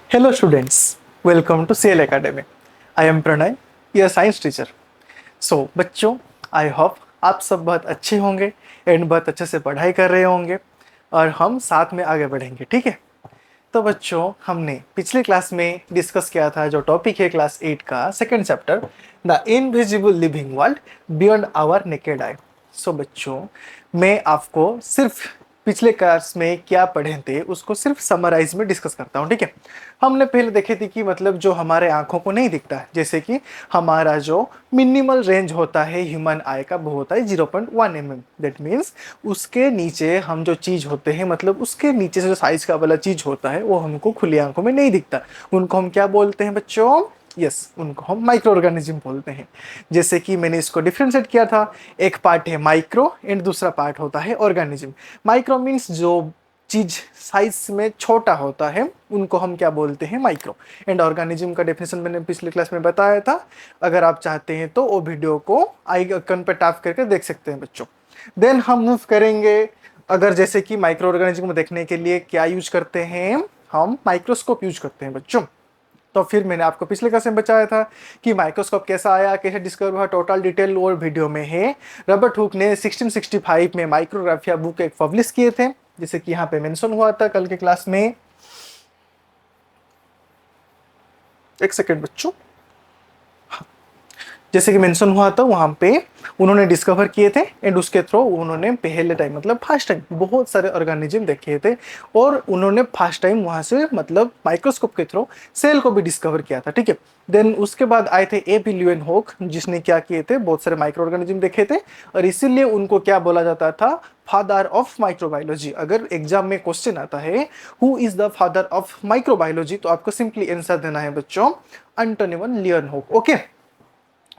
Hello students, welcome to CL Academy. I am Pranay, your science teacher. So बच्चों, I hope आप सब बहुत अच्छे होंगे एंड बहुत अच्छे से पढ़ाई कर रहे होंगे और हम साथ में आगे बढ़ेंगे, ठीक है। तो बच्चों, हमने पिछले क्लास में डिस्कस किया था जो टॉपिक है क्लास 8 का second chapter, the invisible living world beyond our naked eye. So बच्चों, मैं आपको सिर्फ पिछले क्लास में क्या पढ़े थे उसको सिर्फ समराइज में डिस्कस करता हूँ, ठीक है। हमने पहले देखे थे कि मतलब जो हमारे आंखों को नहीं दिखता है, जैसे कि हमारा जो मिनिमल रेंज होता है ह्यूमन आई का, वो होता है 0.1 mm। दैट मीन्स उसके नीचे हम जो चीज़ होते हैं, मतलब उसके नीचे से जो साइज का वाला चीज़ होता है वो हमको खुली आंखों में नहीं दिखता। उनको हम क्या बोलते हैं बच्चों? यस, उनको हम माइक्रो ऑर्गेनिज्म बोलते हैं। जैसे कि मैंने इसको डिफ्रेंशिएट किया था, एक पार्ट है माइक्रो एंड दूसरा पार्ट होता है ऑर्गेनिज्म। माइक्रो मीन्स जो चीज साइज में छोटा होता है उनको हम क्या बोलते हैं? माइक्रो। एंड ऑर्गेनिज्म का डेफिनेशन मैंने पिछले क्लास में बताया था, अगर आप चाहते हैं तो वो वीडियो को आई आइकन पर टैप करके देख सकते हैं बच्चों। देन हम मूव करेंगे, अगर जैसे कि माइक्रो ऑर्गेनिज्म को देखने के लिए क्या यूज करते हैं, हम माइक्रोस्कोप यूज करते हैं बच्चों। तो फिर मैंने आपको पिछले क्लास में बताया था कि माइक्रोस्कोप कैसा आया, कैसे डिस्कवर हुआ, टोटल डिटेल और वीडियो में है। रॉबर्ट हुक ने 1665 में माइक्रोग्राफिया बुक एक पब्लिश किए थे, जैसे कि यहाँ पे मेंशन हुआ था कल के क्लास में। एक सेकेंड बच्चों, जैसे कि मेंशन हुआ था वहां पे उन्होंने डिस्कवर किए थे एंड उसके थ्रू उन्होंने पहले टाइम मतलब फर्स्ट टाइम बहुत सारे ऑर्गेनिज्म देखे थे और उन्होंने फर्स्ट टाइम वहां से मतलब माइक्रोस्कोप के थ्रू सेल को भी डिस्कवर किया था, ठीक है। देन उसके बाद आए थे ए बी ल्यूएनहोक, जिसने क्या किए थे, बहुत सारे माइक्रो ऑर्गेनिज्म देखे थे और इसीलिए उनको क्या बोला जाता था? Father of microbiology. अगर एग्जाम में क्वेश्चन आता है who is the father of microbiology, तो आपको सिंपली आंसर देना है बच्चों, एंटोनी वन लीएनहोक। ओके,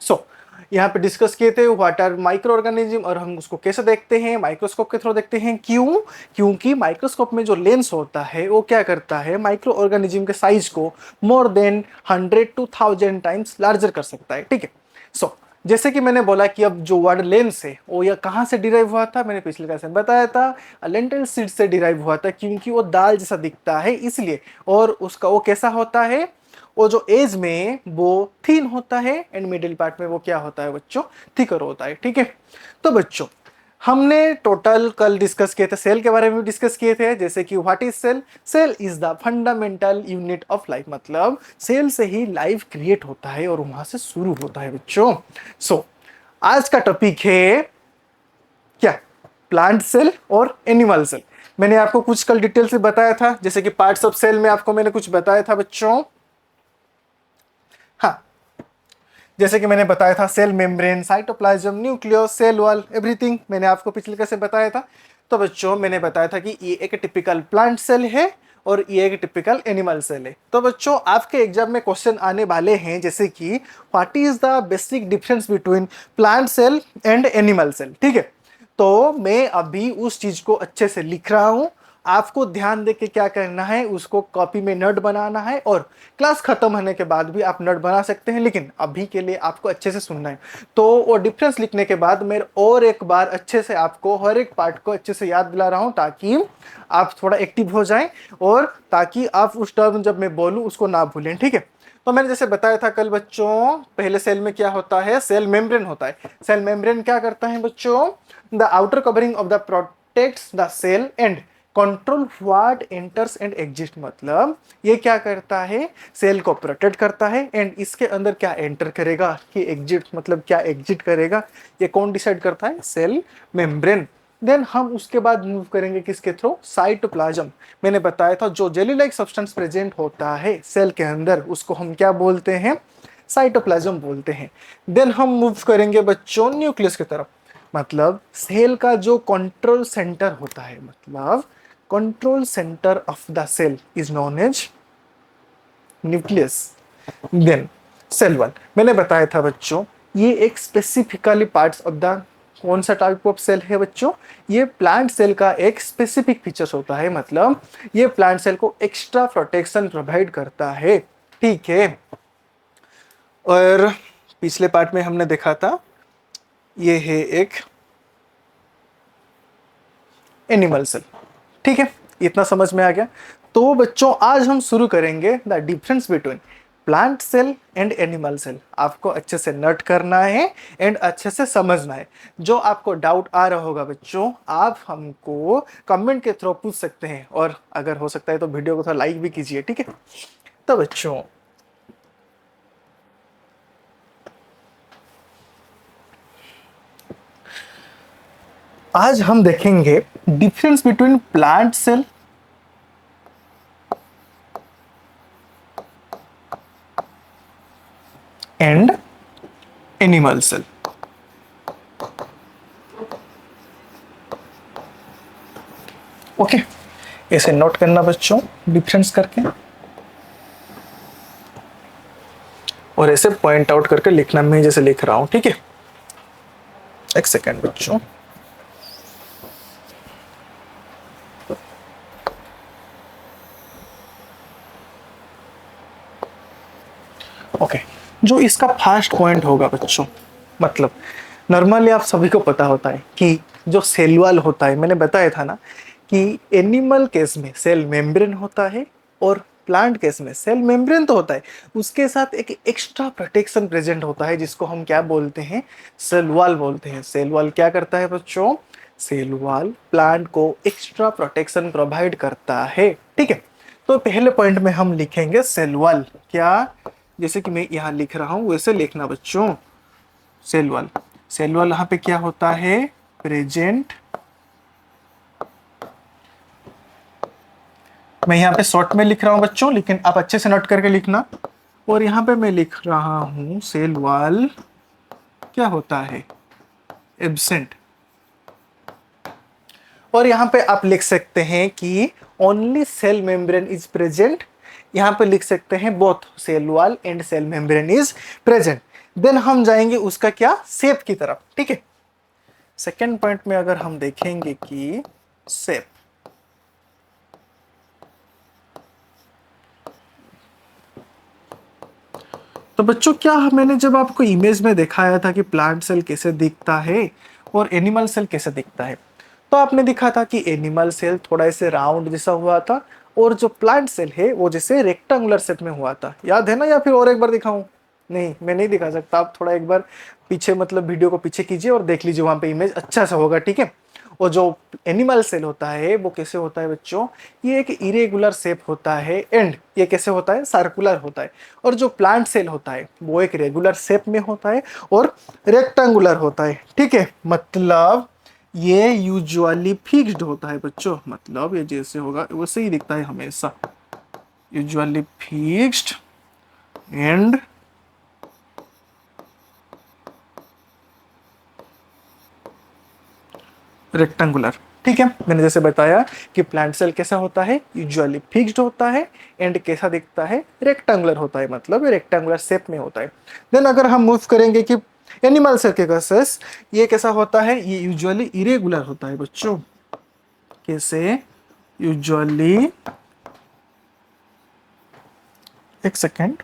सो यहाँ पे डिस्कस किए थे व्हाट आर माइक्रो ऑर्गेनिज्म और हम उसको कैसे देखते हैं, माइक्रोस्कोप के थ्रू देखते हैं। क्यों? क्योंकि माइक्रोस्कोप में जो लेंस होता है वो क्या करता है, माइक्रो ऑर्गेनिज्म के साइज को more than 100 to 1000 times larger कर सकता है, ठीक है। सो जैसे कि मैंने बोला कि अब जो वर्ड लेंस है वो यह कहाँ से डिराइव हुआ था, मैंने पिछले क्लास में बताया था, लेंटिल सीड से डिराइव हुआ था, क्योंकि वो दाल जैसा दिखता है इसलिए। और उसका वो कैसा होता है, वो जो एज में वो थिन होता है एंड मिडिल पार्ट में वो क्या होता है बच्चों? थिकर होता है, ठीक है। तो बच्चों, हमने टोटल कल डिस्कस किए थे सेल के बारे में डिस्कस किए थे, जैसे कि what is cell. Cell is the fundamental unit of life, मतलब सेल से ही लाइफ क्रिएट होता है और वहां से शुरू होता है बच्चों। सो आज का टॉपिक है क्या? प्लांट सेल और एनिमल सेल। मैंने आपको कुछ कल डिटेल से बताया था, जैसे कि पार्ट्स ऑफ सेल में आपको मैंने कुछ बताया था बच्चों। हाँ, जैसे कि मैंने बताया था cell membrane, cytoplasm, nucleus, cell wall, everything मैंने आपको पिछले कैसे बताया था। तो बच्चों मैंने बताया था कि ये एक टिपिकल प्लांट सेल है और ये एक टिपिकल एनिमल सेल है। तो बच्चों आपके एग्जाम में क्वेश्चन आने वाले हैं, जैसे कि what is the basic difference between plant cell and animal cell, ठीक है। तो मैं अभी उस चीज को अच्छे से लिख रहा हूं, आपको ध्यान दे के क्या करना है, उसको कॉपी में नोट बनाना है और क्लास खत्म होने के बाद भी आप नोट बना सकते हैं, लेकिन अभी के लिए आपको अच्छे से सुनना है। तो वो डिफरेंस लिखने के बाद मैं और एक बार अच्छे से आपको हर एक पार्ट को अच्छे से याद दिला रहा हूं, ताकि आप थोड़ा एक्टिव हो जाएं और ताकि आप उस टर्म जब मैं बोलूं उसको ना भूलें, ठीक है। तो मैंने जैसे बताया था कल बच्चों, पहले सेल में क्या होता है, सेल मेम्ब्रेन होता है। सेल मेम्ब्रेन क्या करता है बच्चों? The outer covering of the protects the cell and control what enters and exit, मतलब ये क्या करता है, सेल को प्रोटेक्ट करता है एंड इसके अंदर क्या एंटर करेगा कि एग्जिट, मतलब क्या एग्जिट करेगा, ये कौन डिसाइड करता है? Cell membrane. देन हम उसके बाद मूव करेंगे किसके थ्रू? साइटोप्लाज्म। मैंने बताया था जो जेली लाइक सब्सटेंस प्रेजेंट होता है सेल के अंदर उसको हम क्या बोलते हैं? साइटोप्लाज्म बोलते हैं। देन हम मूव करेंगे बच्चों न्यूक्लियस की तरफ, मतलब सेल का जो कंट्रोल सेंटर होता है, मतलब control centre of the cell is known as nucleus. Then cell wall, मैंने बताया था बच्चों ये एक स्पेसिफिकली पार्ट्स ऑफ द कौन सा टाइप ऑफ सेल है बच्चों? ये प्लांट सेल का एक स्पेसिफिक फीचर्स होता है, मतलब ये प्लांट सेल को एक्स्ट्रा प्रोटेक्शन प्रोवाइड करता है, ठीक है। और पिछले पार्ट में हमने देखा था ये है एक एनिमल सेल, ठीक है। इतना समझ में आ गया। तो बच्चों आज हम शुरू करेंगे the difference between plant cell and animal cell. आपको अच्छे से नोट करना है एंड अच्छे से समझना है। जो आपको डाउट आ रहा होगा बच्चों, आप हमको कमेंट के थ्रू पूछ सकते हैं, और अगर हो सकता है तो वीडियो को थोड़ा लाइक भी कीजिए, ठीक है। तो बच्चों आज हम देखेंगे difference between plant cell and animal cell. Okay, ऐसे नोट करना बच्चों, डिफरेंस करके, और ऐसे पॉइंट आउट करके लिखना, मैं जैसे लिख रहा हूं, ठीक है। एक सेकेंड बच्चों। ओके, जो इसका फर्स्ट पॉइंट होगा बच्चों, मतलब नॉर्मली आप सभी को पता होता है कि जो सेल वॉल होता है, मैंने बताया था ना कि एनिमल केस में सेल मेम्ब्रेन होता है और प्लांट केस में सेल मेम्ब्रेन तो होता है, उसके साथ एक एक्स्ट्रा प्रोटेक्शन प्रेजेंट होता है जिसको हम क्या बोलते हैं, सेल वॉल बोलते हैं। सेल वॉल क्या करता है बच्चों, सेल वॉल प्लांट को एक्स्ट्रा प्रोटेक्शन प्रोवाइड करता है, ठीक है। तो पहले पॉइंट में हम लिखेंगे सेल वॉल, क्या, जैसे कि मैं यहाँ लिख रहा हूँ वैसे लिखना बच्चों। सेल वॉल, सेल वॉल यहाँ पे क्या होता है, प्रेजेंट। मैं यहाँ पे शॉर्ट में लिख रहा हूँ बच्चों, लेकिन आप अच्छे से नोट करके लिखना। और यहाँ पे मैं लिख रहा हूँ सेल वॉल क्या होता है, एब्सेंट। और यहाँ पे आप लिख सकते हैं कि only cell membrane is present. यहाँ पे लिख सकते हैं both cell wall and cell membrane is present. Then हम जाएंगे उसका क्या, शेप की तरफ, ठीक है। सेकेंड पॉइंट में अगर हम देखेंगे कि शेप, तो बच्चों क्या मैंने जब आपको इमेज में दिखाया था कि प्लांट सेल कैसे दिखता है और एनिमल सेल कैसे दिखता है, तो आपने दिखा था कि एनिमल सेल थोड़ा ऐसे राउंड जैसा हुआ था और जो प्लांट सेल है वो जैसे रेक्टेंगुलर शेप में हुआ था, याद है ना, या फिर और एक बार दिखाऊं? नहीं, मैं नहीं दिखा सकता, आप थोड़ा एक बार पीछे, मतलब वीडियो को पीछे कीजिए और देख लीजिए, वहां पे इमेज अच्छा सा होगा, ठीक है। और जो एनिमल सेल होता है वो कैसे होता है बच्चों, ये एक इरेगुलर शेप होता है एंड ये कैसे होता है, सर्कुलर होता है। और जो प्लांट सेल होता है वो एक रेगुलर शेप में होता है और रेक्टेंगुलर होता है, ठीक है। मतलब ये यूजुअली फिक्स्ड होता है बच्चों, मतलब ये जैसे होगा वैसे ही दिखता है हमेशा, यूजुअली फिक्स्ड एंड रेक्टेंगुलर, ठीक है। मैंने जैसे बताया कि प्लांट सेल कैसा होता है, यूजुअली फिक्स्ड होता है एंड कैसा दिखता है, रेक्टेंगुलर होता है, मतलब ये रेक्टेंगुलर शेप में होता है। देन अगर हम मूव करेंगे कि एनिमल सेल के केसेस, ये कैसा होता है, ये यूजुअली इरेगुलर होता है बच्चों, कैसे, यूजुअली, एक सेकेंड,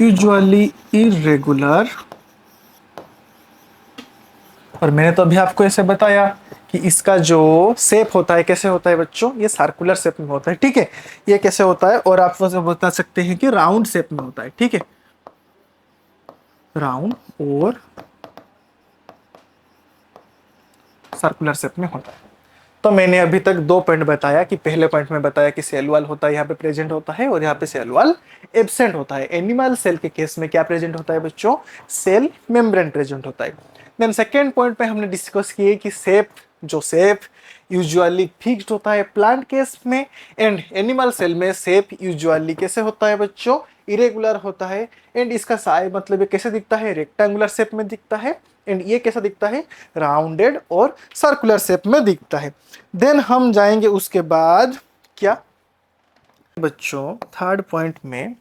यूजुअली इरेगुलर। और मैंने तो अभी आपको ऐसे बताया कि इसका जो शेप होता है कैसे होता है बच्चों, ये सर्कुलर शेप में होता है, ठीक है। ये कैसे होता है, और आप बता सकते हैं कि राउंड शेप में होता है, ठीक है, राउंड और सर्कुलर शेप में होता है। तो मैंने अभी तक दो पॉइंट बताया कि पहले पॉइंट में बताया कि सेल वॉल होता है, यहाँ पे प्रेजेंट होता है, और यहाँ पे सेल वॉल एब्सेंट होता है। एनिमल सेल के केस में क्या प्रेजेंट होता है बच्चों, सेल मेम्ब्रेन प्रेजेंट होता है। देन सेकेंड पॉइंट पे हमने डिस्कस किए कि शेप, जो शेप यूजुअली फिक्स्ड होता है प्लांट केस में, एंड एनिमल सेल में शेप यूजुअली कैसे होता है बच्चों, इरेगुलर होता है। एंड इसका साइज, मतलब ये कैसे दिखता है, रेक्टेंगुलर शेप में दिखता है, एंड ये कैसा दिखता है, राउंडेड और सर्कुलर शेप में दिखता है। देन हम जाएंगे उसके बाद क्या बच्चों, थर्ड पॉइंट में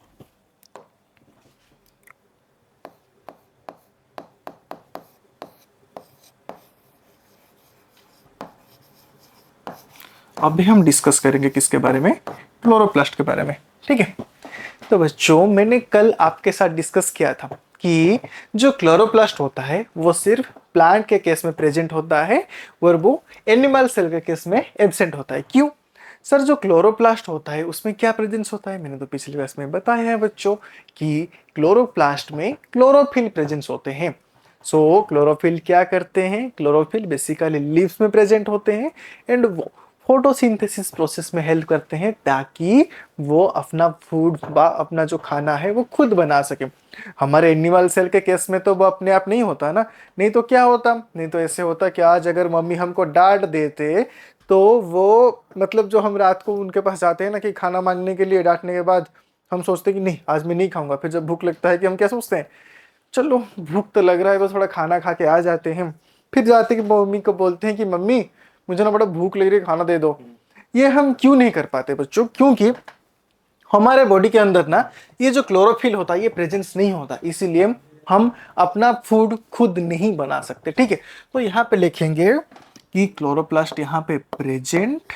अभी हम डिस्कस करेंगे किसके बारे में, क्लोरोप्लास्ट के बारे में, ठीक है। तो बच्चों मैंने कल आपके साथ डिस्कस किया था कि जो क्लोरोप्लास्ट होता है वो सिर्फ प्लांट के केस में प्रेजेंट होता है और वो एनिमल सेल के केस में एब्सेंट होता है। क्यों? सर जो क्लोरोप्लास्ट होता है उसमें क्या प्रेजेंस होता है? मैंने तो पिछली क्लास में बताया है बच्चों कि क्लोरोप्लास्ट में क्लोरोफिल प्रेजेंस होते हैं। सो क्लोरोफिल क्या करते हैं? क्लोरोफिल बेसिकली लीव्स में प्रेजेंट होते हैं एंड वो फोटोसिंथेसिस प्रोसेस में हेल्प करते हैं ताकि वो अपना फूड व अपना जो खाना है वो खुद बना सके। हमारे एनिमल सेल के केस में तो वो अपने आप नहीं होता ना, नहीं तो क्या होता? नहीं तो ऐसे होता कि आज अगर मम्मी हमको डांट देते तो वो मतलब जो हम रात को उनके पास जाते हैं ना कि खाना मांगने के लिए, डांटने के बाद हम सोचते हैं कि नहीं आज मैं नहीं खाऊंगा। फिर जब भूख लगता है कि हम क्या सोचते हैं, चलो भूख तो लग रहा है, बस थोड़ा खाना खा के आ जाते हैं। फिर जाते कि मम्मी को बोलते हैं कि मम्मी मुझे ना बड़ा भूख लग रही है, खाना दे दो। ये हम क्यों नहीं कर पाते बच्चों? क्योंकि हमारे बॉडी के अंदर ना ये जो क्लोरोफिल होता है ये प्रेजेंस नहीं होता, इसीलिए हम अपना फूड खुद नहीं बना सकते। ठीक है, तो यहाँ पे लिखेंगे कि क्लोरोप्लास्ट यहाँ पे प्रेजेंट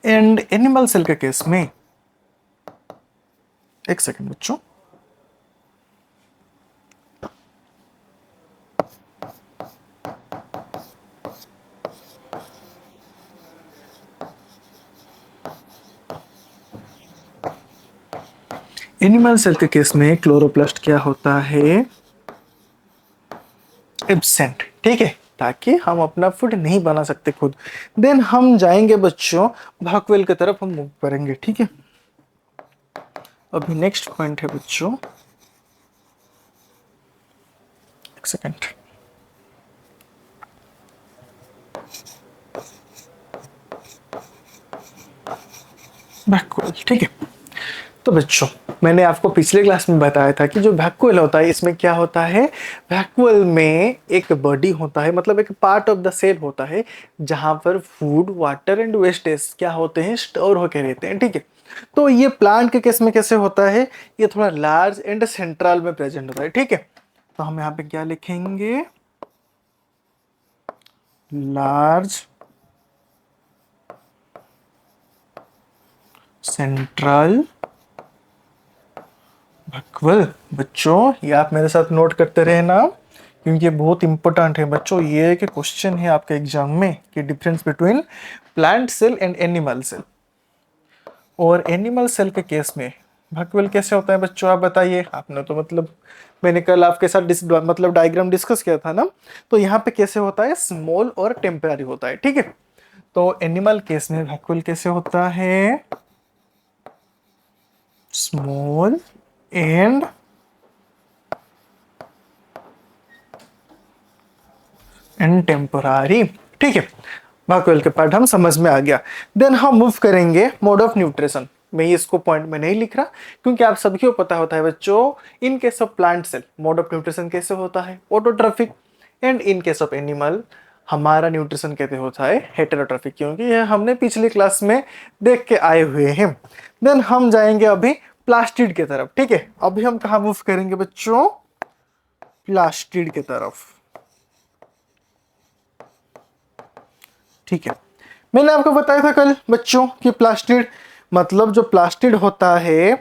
एंड एनिमल सेल के केस में, एक सेकंड बच्चों, एनिमल सेल के केस में क्लोरोप्लास्ट क्या होता है? एब्सेंट। ठीक है, ताकि हम अपना फूड नहीं बना सकते खुद। देन हम जाएंगे बच्चों भाक्वेल की तरफ, हम मूव करेंगे। ठीक है, अभी नेक्स्ट पॉइंट है बच्चों, एक सेकंड, वैक्यूल। ठीक है, तो बच्चों मैंने आपको पिछले क्लास में बताया था कि जो वैक्यूल होता है इसमें क्या होता है? वैक्यूल में एक बॉडी होता है, मतलब एक पार्ट ऑफ द सेल होता है जहां पर फूड, वाटर एंड वेस्टेज क्या होते हैं? स्टोर होके रहते हैं। ठीक है, तो ये प्लांट के केस में कैसे होता है? ये थोड़ा लार्ज एंड सेंट्रल में प्रेजेंट होता है। ठीक है, तो हम यहाँ पे क्या लिखेंगे? Large central vacuole. बच्चों ये आप मेरे साथ नोट करते रहना क्योंकि ये बहुत इंपॉर्टेंट है बच्चों। ये एक क्वेश्चन है आपके एग्जाम में कि difference between plant cell and animal cell. और एनिमल सेल के केस में वैक्यूल कैसे होता है बच्चों, आप बताइए। आपने तो मतलब मैंने कल आपके साथ मतलब डायग्राम डिस्कस किया था ना, तो यहाँ पे कैसे होता है? स्मॉल और टेम्पररी होता है। ठीक है, तो एनिमल केस में वैक्यूल कैसे होता है? Small and temporary. ठीक है, वैक्यूल के पार्ट हम समझ में आ गया। देन हम मूव करेंगे मोड ऑफ न्यूट्रिशन। मैं इसको पॉइंट में नहीं लिख रहा क्योंकि आप सभी को पता होता है बच्चों, in case of plant cell mode of nutrition कैसे होता है? Autotrophic. And in case of animal हमारा न्यूट्रिशन कैसे होता है? हेटेरोट्रॉफिक, क्योंकि ये हमने पिछली क्लास में देख के आए हुए हैं। देन हम जाएंगे अभी प्लास्टिड के तरफ। ठीक है, अभी हम कहा मूव करेंगे बच्चों? प्लास्टिड के तरफ। ठीक है, मैंने आपको बताया था कल बच्चों कि प्लास्टिड मतलब जो प्लास्टिड होता है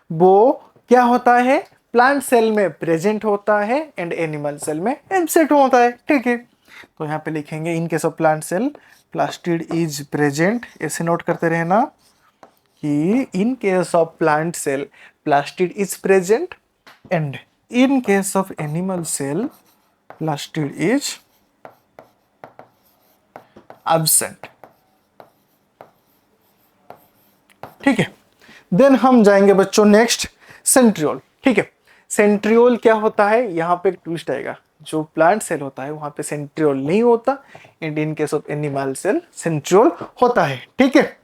वो क्या होता है? प्लांट सेल में प्रेजेंट होता है एंड एनिमल सेल में एब्सेंट होता है। ठीक है, तो यहाँ पे लिखेंगे in case of plant cell plastid is present. ऐसे नोट करते रहना कि in case of plant cell plastid is present and in case of animal cell plastid is absent. ठीक है, देन हम जाएंगे बच्चों नेक्स्ट सेंट्रियोल। ठीक है, सेंट्रियोल क्या होता है? यहाँ पे एक ट्विस्ट आएगा, जो प्लांट सेल होता है वहां पे सेंट्रियोल नहीं होता and in case of animal cell centriole होता है। ठीक है,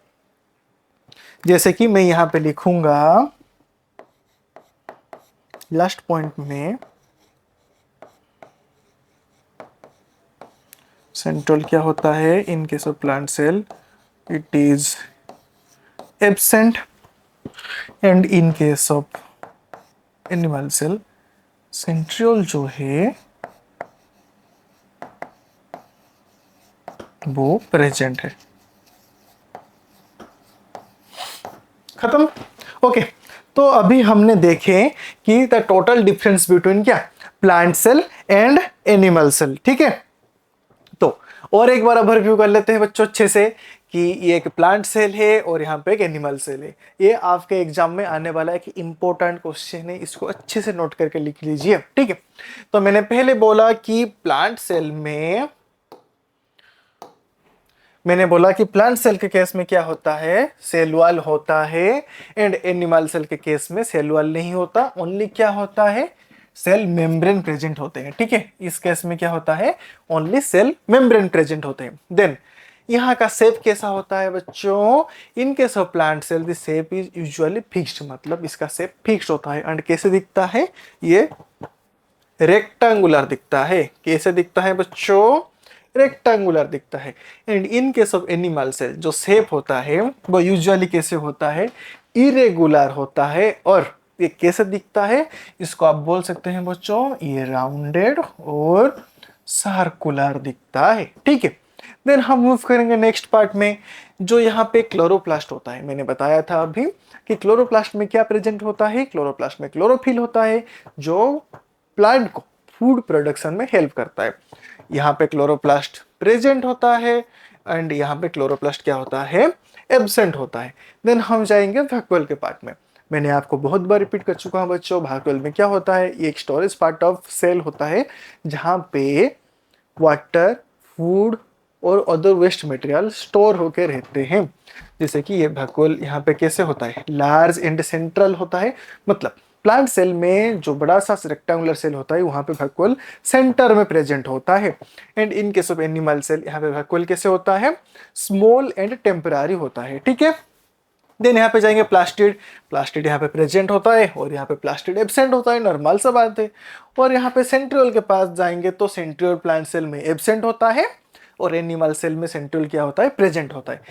जैसे कि मैं यहाँ पे लिखूंगा लास्ट पॉइंट में, सेंट्रियोल क्या होता है? In case of plant cell it is absent and in case of animal cell centriole जो है वो प्रेजेंट है। खत्म? ओके, तो तो अभी हमने देखे कि द टोटल डिफरेंस बिटवीन क्या, plant cell and animal cell, ठीक है। तो और एक बार ओवरव्यू कर लेते हैं बच्चों अच्छे से कि ये एक प्लांट सेल है और यहाँ पे एक एनिमल सेल है। ये आपके एग्जाम में आने वाला एक इंपॉर्टेंट क्वेश्चन है, इसको अच्छे से नोट करके लिख लीजिए, ठीक है। तो मैंने पहले बोला कि प्लांट सेल में, मैंने बोला कि प्लांट सेल के केस में क्या होता है, सेल वॉल होता है, एंड एनिमल सेल के केस में सेल वॉल नहीं होता, ओनली क्या होता है, सेल मेम्ब्रेन प्रेजेंट होते हैं, ठीक है। इस केस में क्या होता है, ओनली सेल मेम्ब्रेन प्रेजेंट होते हैं। देन यहाँ का शेप कैसा होता है बच्चों, in case of plant cell the shape is usually fixed, मतलब इसका शेप फिक्स्ड होता है। एंड कैसे दिखता है, ये रेक्टेंगुलर दिखता है। कैसे दिखता है बच्चों, रेक्टेंगुलर दिखता है। And in case of animal cell जो शेप होता है वो यूजुअली कैसे होता है, इरेगुलर होता है। और ये कैसे दिखता है, इसको आप बोल सकते हैं बच्चों, ये राउंडेड और सर्कुलर दिखता है, ठीक है। देन हम मूव करेंगे नेक्स्ट पार्ट में, जो यहाँ पे क्लोरोप्लास्ट होता है। मैंने बताया था अभी कि क्लोरोप्लास्ट में क्या प्रेजेंट होता है, क्लोरोप्लास्ट में क्लोरोफिल होता है जो प्लांट को फूड प्रोडक्शन में हेल्प करता है। यहाँ पे क्लोरोप्लास्ट प्रेजेंट होता है एंड यहाँ पे क्लोरोप्लास्ट क्या होता है, एब्सेंट होता है। देन हम जाएंगे वैक्यूल के पार्ट में। मैंने आपको बहुत बार रिपीट कर चुका हूँ बच्चों, वैक्यूल में क्या होता है, ये एक स्टोरेज पार्ट ऑफ सेल होता है जहाँ पे वाटर, फूड और अदर वेस्ट मटेरियल स्टोर होकर रहते हैं। जैसे कि ये वैक्यूल यहाँ पे कैसे होता है, लार्ज एंड सेंट्रल होता है। मतलब प्लांट सेल में जो बड़ा सा रेक्टेंगुलर सेल होता है वहां पे वैक्यूल सेंटर में प्रेजेंट होता है। And in case of animal cell यहाँ पे वैक्यूल कैसे होता है, स्मॉल एंड टेम्पररी होता है, ठीक है। देन यहाँ पे जाएंगे प्लास्टिड। प्लास्टिड यहाँ पे प्रेजेंट होता है और यहाँ पे प्लास्टिड एब्सेंट होता है, नॉर्मल सा बात है। और यहाँ पे सेंट्रियोल के पास जाएंगे तो सेंट्रियोल प्लांट सेल में एब्सेंट होता है और एनिमल सेल में सेंट्रियोल क्या होता है, प्रेजेंट होता है।